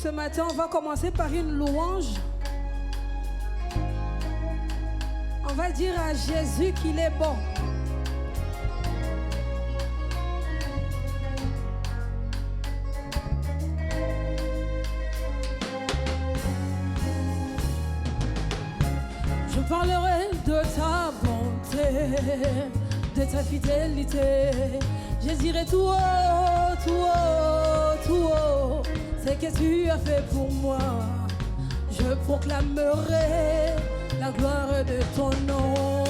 Ce matin, on va commencer par une louange. On va dire à Jésus qu'il est bon. Je parlerai de ta bonté, de ta fidélité. Je dirai tout haut, tout haut, tout haut, ce que tu as fait pour moi. Je proclamerai la gloire de ton nom.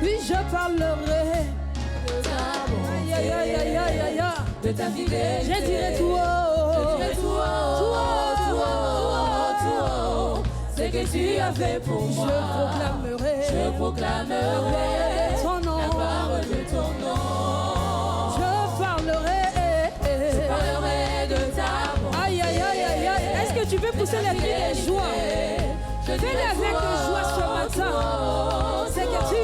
Oui, je parlerai de ta bonté, aïe, aïe, aïe, aïe, aïe, aïe, de ta fidélité. Je dirai tout haut, je dirai tout haut, tout haut, tout haut, tout haut, ce que tu as fait pour moi. Je proclamerai ton nom, la gloire de ton nom. Je parlerai de ta bonté. Aïe, aïe, aïe, aïe, aïe. Est-ce que tu veux pousser les cris de joie? Fais-le avec joie ce matin. Ce que tu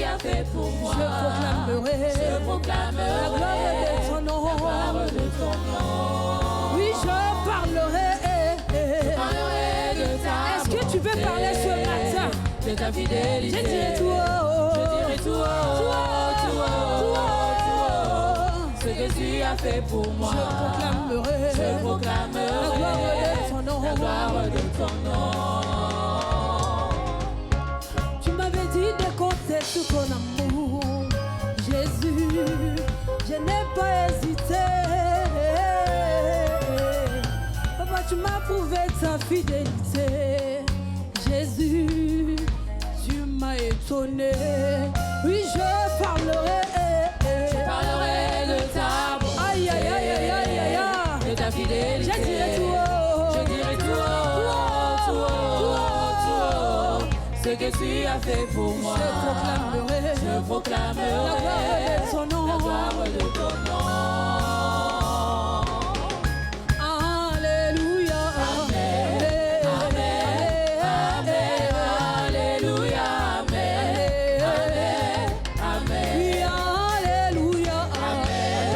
as fait pour moi. Je proclamerai la gloire de ton nom. Oui, je parlerai de ta Est-ce que tu veux parler ce matin? De ta fidélité. Je dirai tout haut, je dirai tout haut, tout haut, tout haut, ce que tu as fait pour moi. Je proclamerai la gloire de ton nom. Tu m'avais dit de compter sur ton amour, Jésus, je n'ai pas hésité. Papa, tu m'as prouvé ta fidélité, Jésus, tu m'as étonné. Oui, je parlerai de ta bonté. Aïe, aïe, aïe, aïe, aïe, aïe, de ta fidélité. Je dirai tout haut, je dirai tout haut, tout haut, tout haut, ce que tu as fait pour moi. Je proclamerai la gloire de ton nom. La gloire de ton nom. Alléluia. Amen. Amen. Amen. Alléluia. Amen. Amen. Amen. Oui, alléluia. Amen.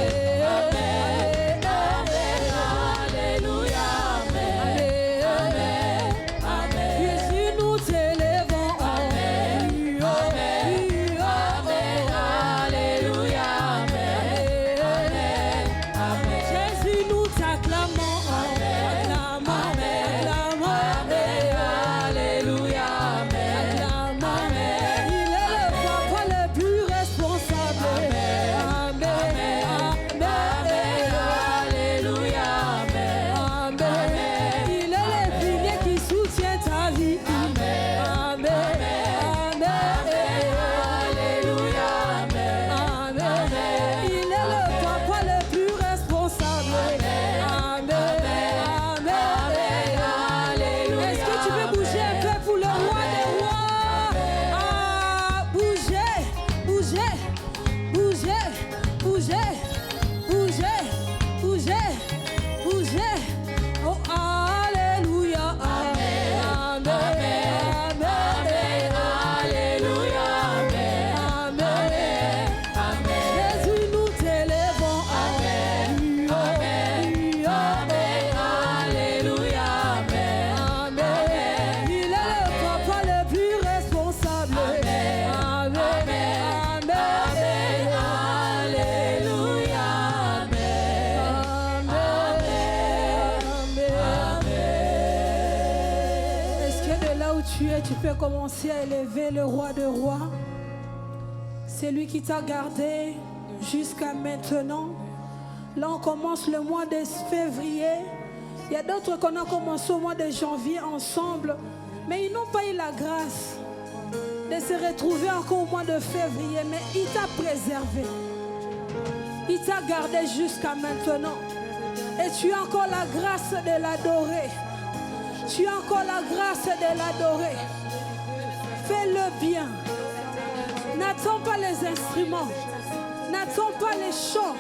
Amen. Amen. Alléluia. Amen. Amen. Amen. Jésus, nous t'élèvons. Amen. Amen. Amen. Alléluia. Amen. Amen. Amen. Jésus, nous t'acclamons. Amen. Acclamons. Amen. Alléluia. Amen. Acclamons. Il est le papa le plus responsable. Amen. Amen. Alléluia. Amen. Amen. Il est le pilier qui soutient ta vie. Amen. Amen. Alléluia. Amen. Amen. Il est le papa le plus responsable. Amen. Amen. Alléluia. Est-ce que tu veux bouger un peu pour le roi des rois? Ah, bougez, bougez, bougez, bougez, bougez, bougez, bougez. Oh, alléluia. Amen. Amen. Alléluia. Amen. Amen. Jésus, nous t'élèvons. Amen. Amen. Alléluia. Amen. Amen. Il est le papa le plus responsable. Amen. Amen. Alléluia. Est-ce que de là où tu es, tu peux commencer à élever le roi de rois? C'est lui qui t'a gardé jusqu'à maintenant. Là, on commence le mois de février. Il y a d'autres qu'on a commencé au mois de janvier ensemble. Mais ils n'ont pas eu la grâce de se retrouver encore au mois de février. Mais il t'a préservé. Il t'a gardé jusqu'à maintenant. Et tu as encore la grâce de l'adorer. Tu as encore la grâce de l'adorer. Fais-le bien. N'attends pas les instruments. N'attends pas les chants.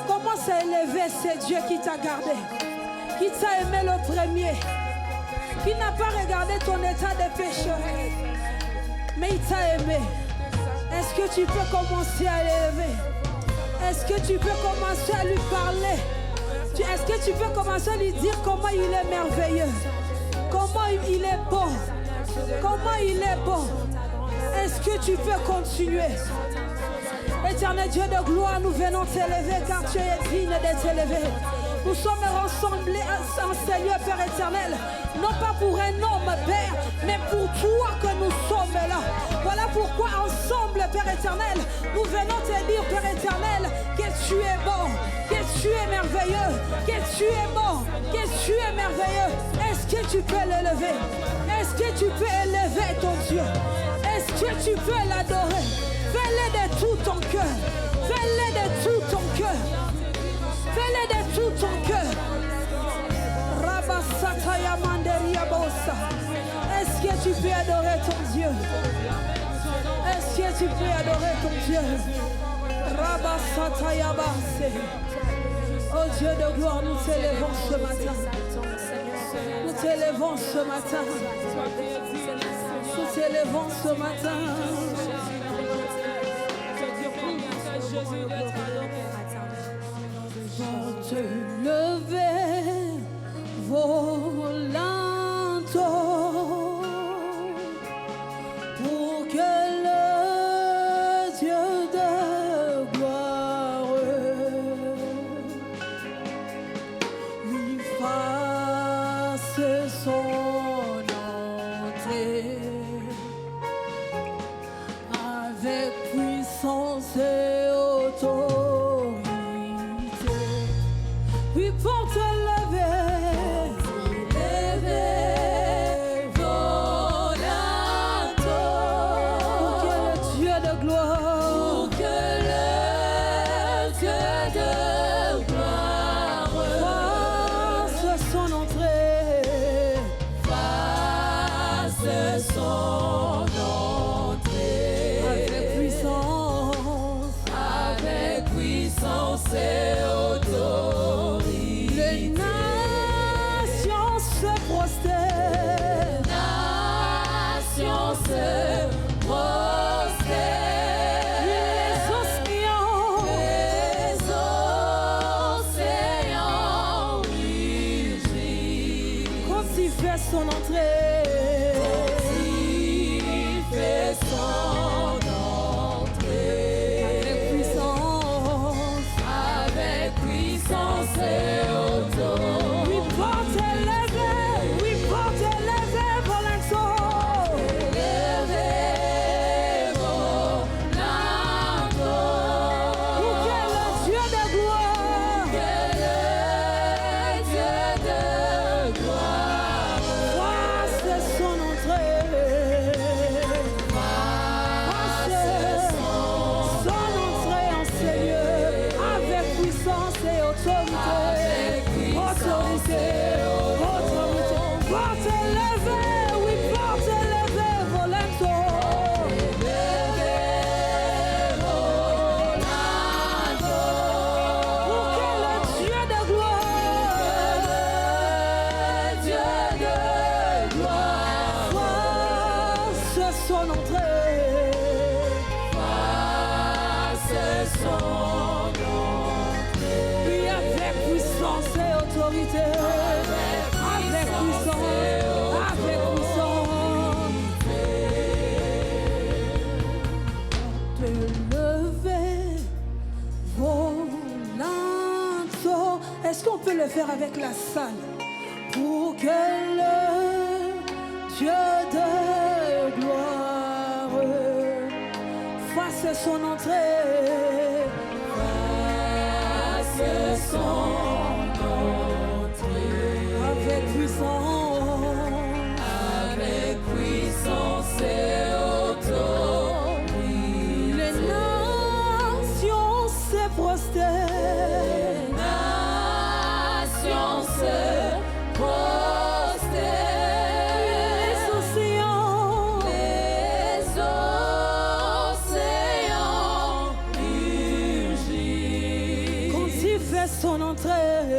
Commence à élever, c'est Dieu qui t'a gardé. Qui t'a aimé le premier. Qui n'a pas regardé ton état de pécheur. Mais il t'a aimé. Est-ce que tu peux commencer à l'élever? Est-ce que tu peux commencer à lui parler? Est-ce Est-ce que tu peux commencer à lui dire comment il est merveilleux? Comment il est bon? Comment il est bon? Est-ce que tu peux continuer? Éternel Dieu de gloire, nous venons t'élever car tu es digne d'être élevé. Nous sommes rassemblés en Seigneur Père éternel, non pas pour un homme Père, mais pour toi que nous sommes là. Voilà pourquoi ensemble Père éternel, nous venons te dire Père éternel que tu es bon, que tu es merveilleux, que tu es bon, que tu es merveilleux. Est-ce que tu peux l'élever? Est-ce que tu peux élever ton Dieu? Est-ce que tu peux l'adorer? Fais-le de tout ton cœur. Fais-le de tout ton cœur. Fais-le de tout ton cœur. Rabasataya manderia bossa. Est-ce que tu peux adorer ton Dieu? Est-ce que tu peux adorer ton Dieu? Rabasataya basse. Oh Dieu de gloire, nous t'élevons ce matin. Nous t'élevons ce matin. Nous t'élevons ce matin. Pour te lever, volanto, pour que le Dieu de gloire lui fasse son entrée avec puissance et autorité. Oui, pour te lever, volato, pour que le Dieu de gloire, pour que le Dieu de gloire fasse son entrée, fasse son entrée avec puissance et autorité. Les nations se prosternent. Nations se prosternent. Les océans rugissent. Quand il fait son entrée, Il fait son entrée avec puissance, puissance et autorité. oui, pour t'élever, volontaire. Pour que le Dieu de gloire fasse son entrée. Fasse son entrée en Seigneur avec puissance et autorité. Autorité. Pour t'élever, oui, pour t'élever, volontaire. Pour que le Dieu de gloire fasse son entrée. Oui, avec puissance et autorité. Avec puissance, avec puissance. Te lever, volanto. Est-ce qu'on peut le faire avec la salle? Pour que le Dieu de gloire fasse son entrée. Avec puissance, et autorité. les nations se prosternent. Nations se prosternent. Les océans rugissent. quand il fait son entrée.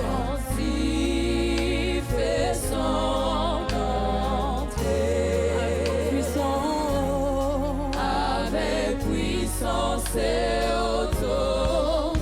Quand il fait son entrée. Puissance, Avec puissance et autorité.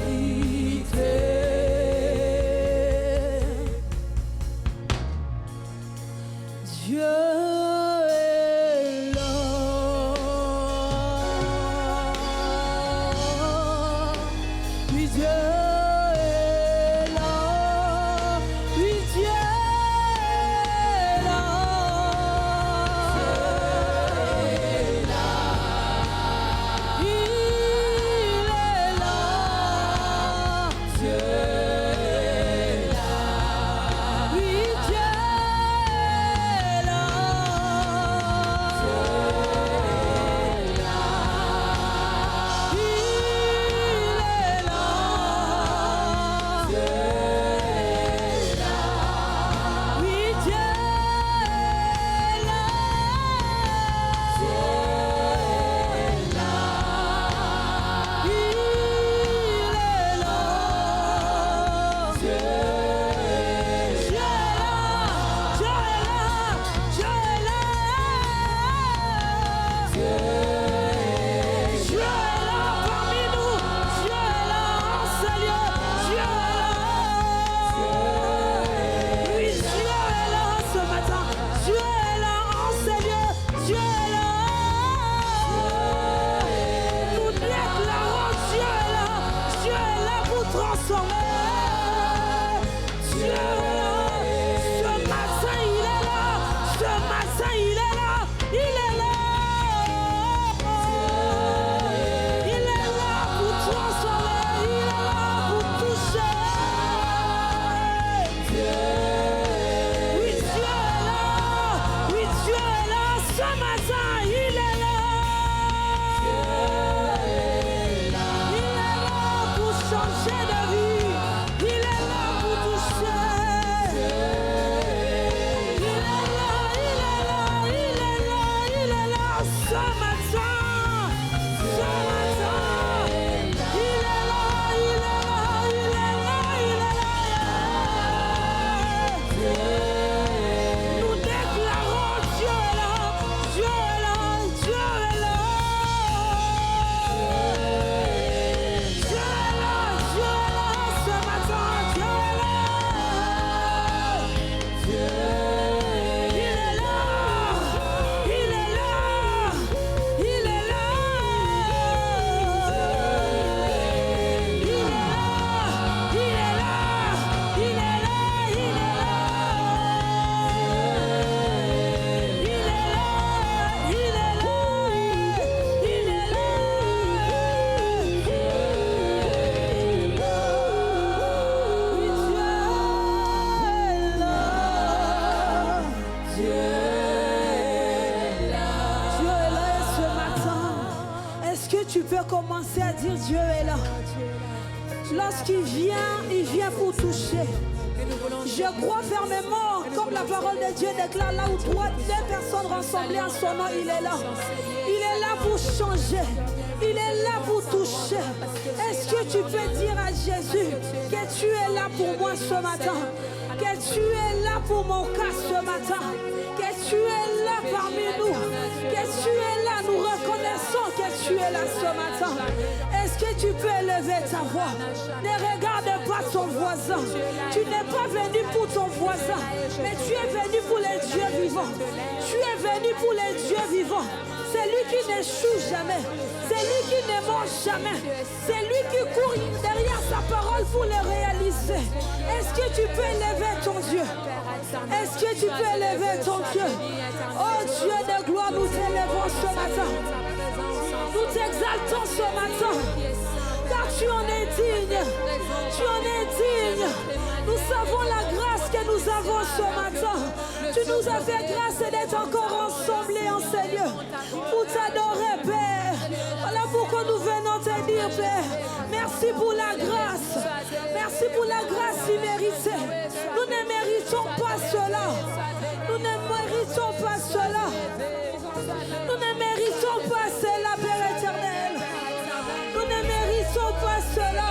commencer à dire Dieu est là. Lorsqu'il vient pour toucher. Je crois fermement, comme la parole de Dieu déclare, là où 3 personnes rassemblées en son nom, il est là. Il est là pour changer. Il est là pour toucher. Est-ce que tu peux dire à Jésus que tu es là pour moi ce matin? Que tu es là pour mon cas ce matin? Que tu es là parmi nous? Que tu es là, nous reconnaissons que tu es là ce matin. Est-ce que tu peux élever ta voix? Ne regarde pas ton voisin. Tu n'es pas venu pour ton voisin, mais tu es venu pour les dieux vivants. Tu es venu pour les dieux vivants. C'est lui qui n'échoue jamais. C'est lui qui ne mange jamais. C'est lui qui court derrière sa parole pour le réaliser. Est-ce que tu peux élever ton Dieu? Est-ce que tu peux élever ton Dieu? Oh Dieu de gloire, nous t'élevons ce matin. Nous t'exaltons ce matin. Car tu en es digne. Tu en es digne. Nous savons la grâce que nous avons ce matin. Tu nous as fait grâce d'être encore ensemble en ces lieux. Pour t'adorer, Père. Voilà pourquoi nous venons te dire, Père. Merci pour la grâce. Merci pour la grâce imméritée. Nous ne méritons pas cela. Nous ne méritons pas cela. Nous ne méritons pas cela, Père éternel. Nous ne méritons pas cela.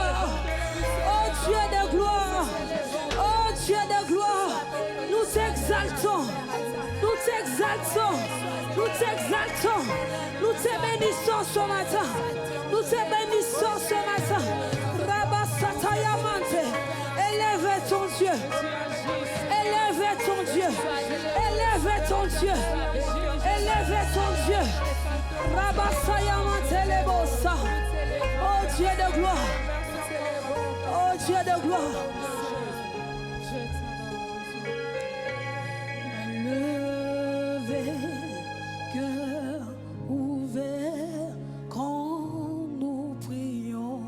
Oh Dieu de gloire. Oh Dieu de gloire. Nous t'exaltons. Nous t'exaltons. Nous t'exaltons. Nous te bénissons ce matin. Nous te bénissons ce matin. Rabba Satayamante. Élève ton Dieu. Élève ton Dieu. Élève ton Dieu. Élève ton Dieu. Rabba Sayamante Lebosa. Oh Dieu de gloire. Oh Dieu de gloire. Levé, cœur ouvert, quand nous prions,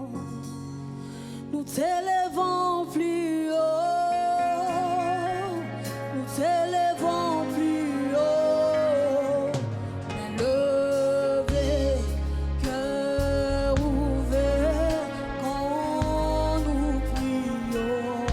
nous t'élevons plus haut, nous t'élevons plus haut. Levé, cœur ouvert, quand nous prions.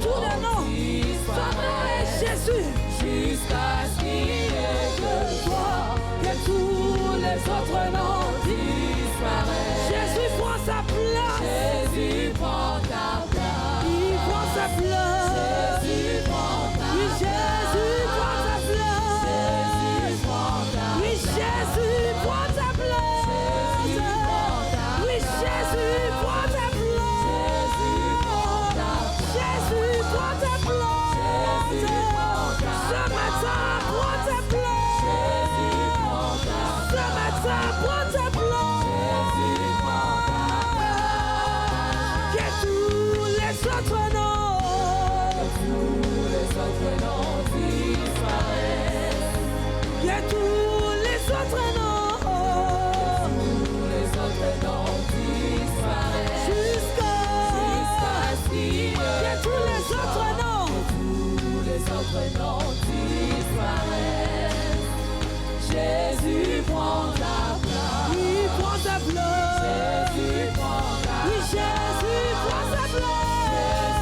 tous les noms. Son nom est Jésus. Jusqu'à ce qu'il y ait que toi, que tous les autres noms disparaissent. Jésus prend sa place. Jésus prend ta place. Il prend sa place. Jésus prend ta Oui, place. Jésus prend sa place. Jésus prend ta Oui, Jésus prend sa place. Oui, Jésus prend sa place. Jésus prend ta place. Ce matin, prends ta place. Ce matin, prends ta place. Que tous les autres noms. Tous les autres noms disparaissent. Que tous les autres noms. Tous les autres noms disparaissent. Jusqu'à ce qu'il y ait que tous les autres noms. tous les autres noms disparaissent. Jésus prend ta place. Il prend ta place. Jésus prend ta Oui, Jésus prend sa place.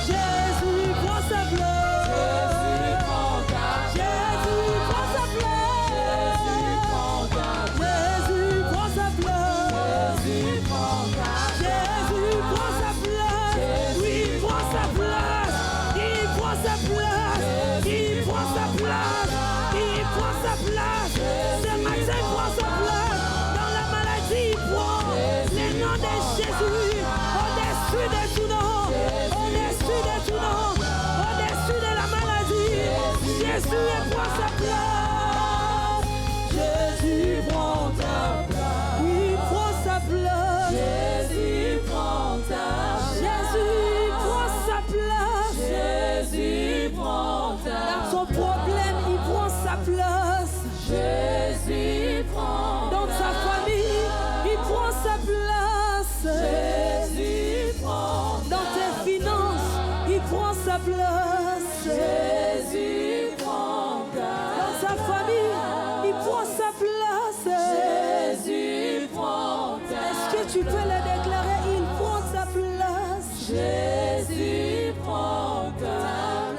Jésus prend sa place. Jésus prend ta Jésus prend sa place. Jésus prend ta Jésus prend sa place. Jésus prend ta Jésus prend sa place. Oui, il prend sa place. Il prend sa place. Il prend sa place. Il prend sa place. Ce matin, il prend sa place. Dans la maladie, il prend le nom de Jésus. Au-dessus de tout nom. Au-dessus de tout nom. Au-dessus de la maladie. Jésus prend sa place. Jésus prend ta place. Oui, il prend sa place. Jésus prend ta Jésus prend sa place. Jésus prend ta Dans son problème, il prend sa place. Jésus prend Dans sa famille, il prend sa place. Jésus prend Dans tes finances, il prend sa place. Jésus prend ta Dans sa famille, il prend sa place. Jésus prend ta Est-ce que tu peux le déclarer? Il prend sa place. Jésus prend ta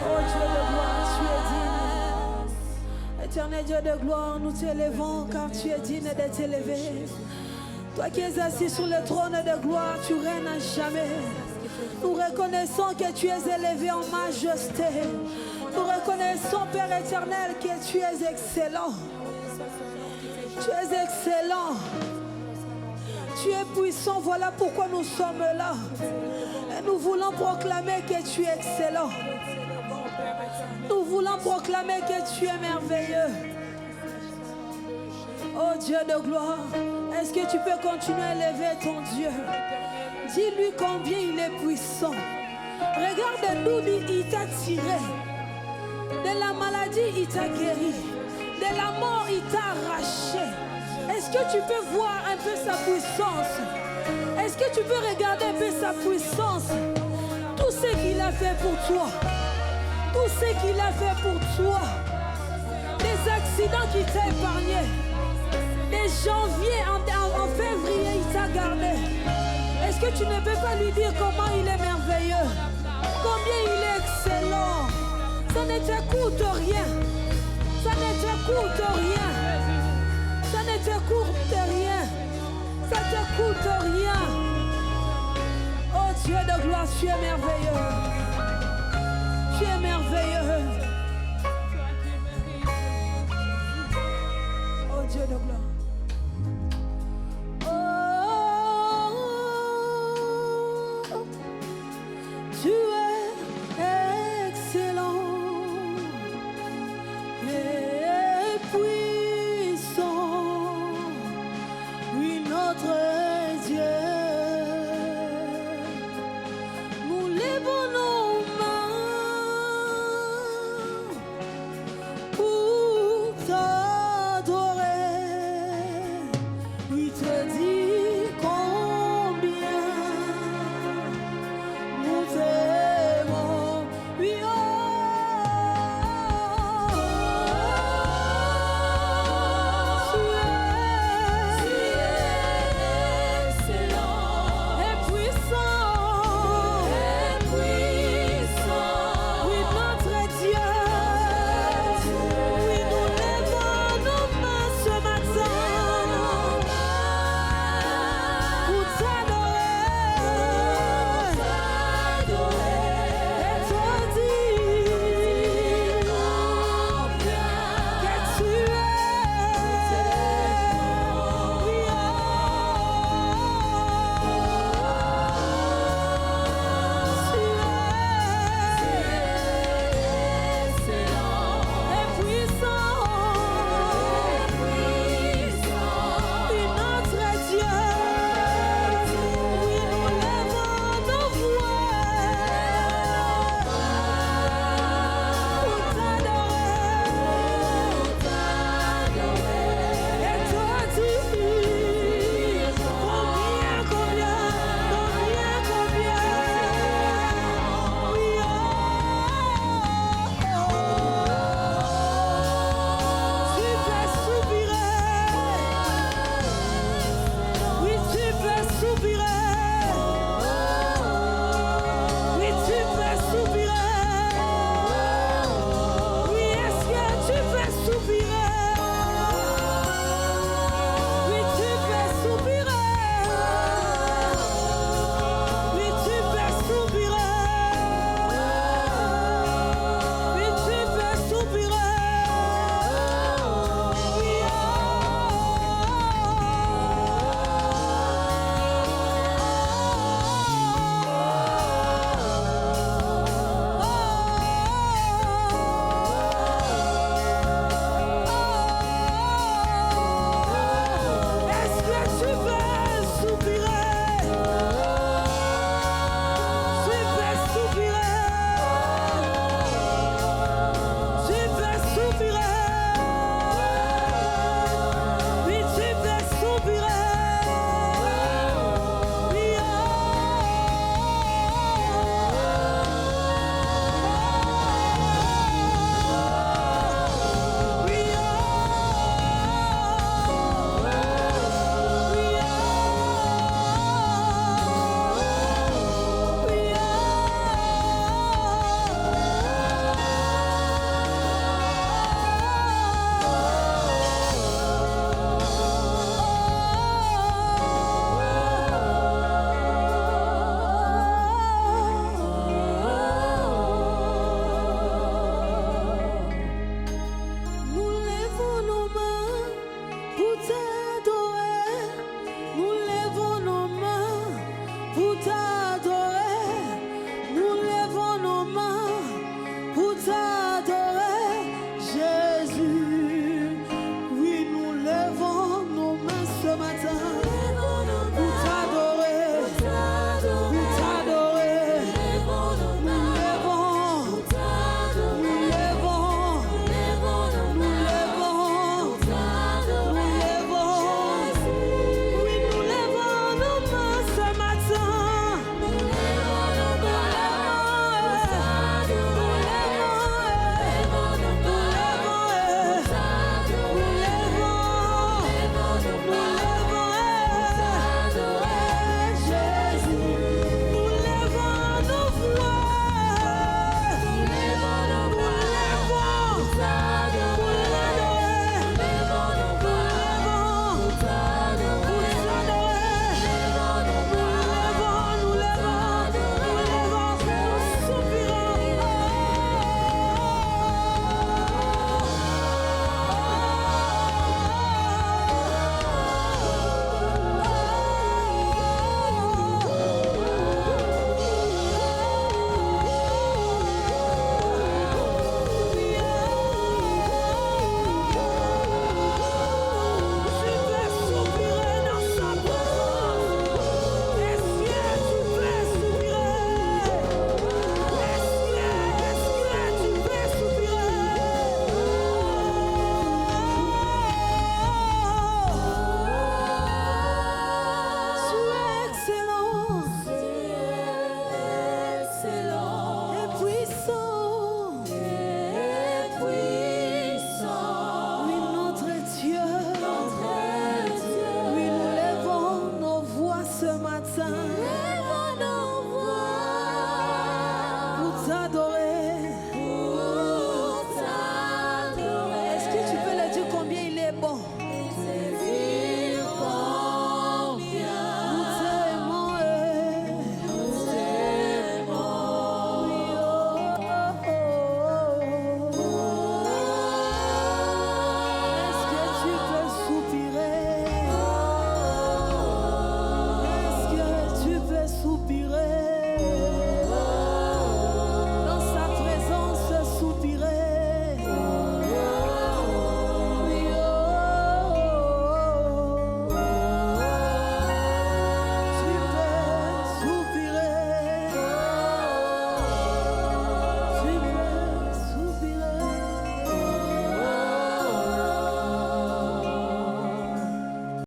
Oh Dieu de gloire, tu es digne. Éternel Dieu de gloire, nous t'élevons car tu es digne d'être élevé. Toi qui es assis sur le trône de gloire, tu règnes à jamais. Nous reconnaissons que tu es élevé en majesté. Nous reconnaissons, Père éternel, que tu es excellent. Tu es excellent. Tu es puissant, voilà pourquoi nous sommes là. Et nous voulons proclamer que tu es excellent. Nous voulons proclamer que tu es merveilleux. Oh Dieu de gloire, est-ce que tu peux continuer à élever ton Dieu? Dis-lui combien il est puissant. Regarde d'où il t'a tiré. De la maladie, il t'a guéri. De la mort, il t'a arraché. Est-ce que tu peux voir un peu sa puissance? Est-ce que tu peux regarder un peu sa puissance? Tout ce qu'il a fait pour toi. Tout ce qu'il a fait pour toi. Les accidents qu'il t'a épargnés. De janvier en février, il t'a gardé. Est-ce que tu ne peux pas lui dire comment il est merveilleux? Combien il est excellent? Ça ne te coûte rien. Ça ne te coûte rien. Ça ne te coûte rien. Ça ne te coûte rien. Oh Dieu de gloire, tu es merveilleux. Tu es merveilleux. Oh Dieu de gloire. Oh, tu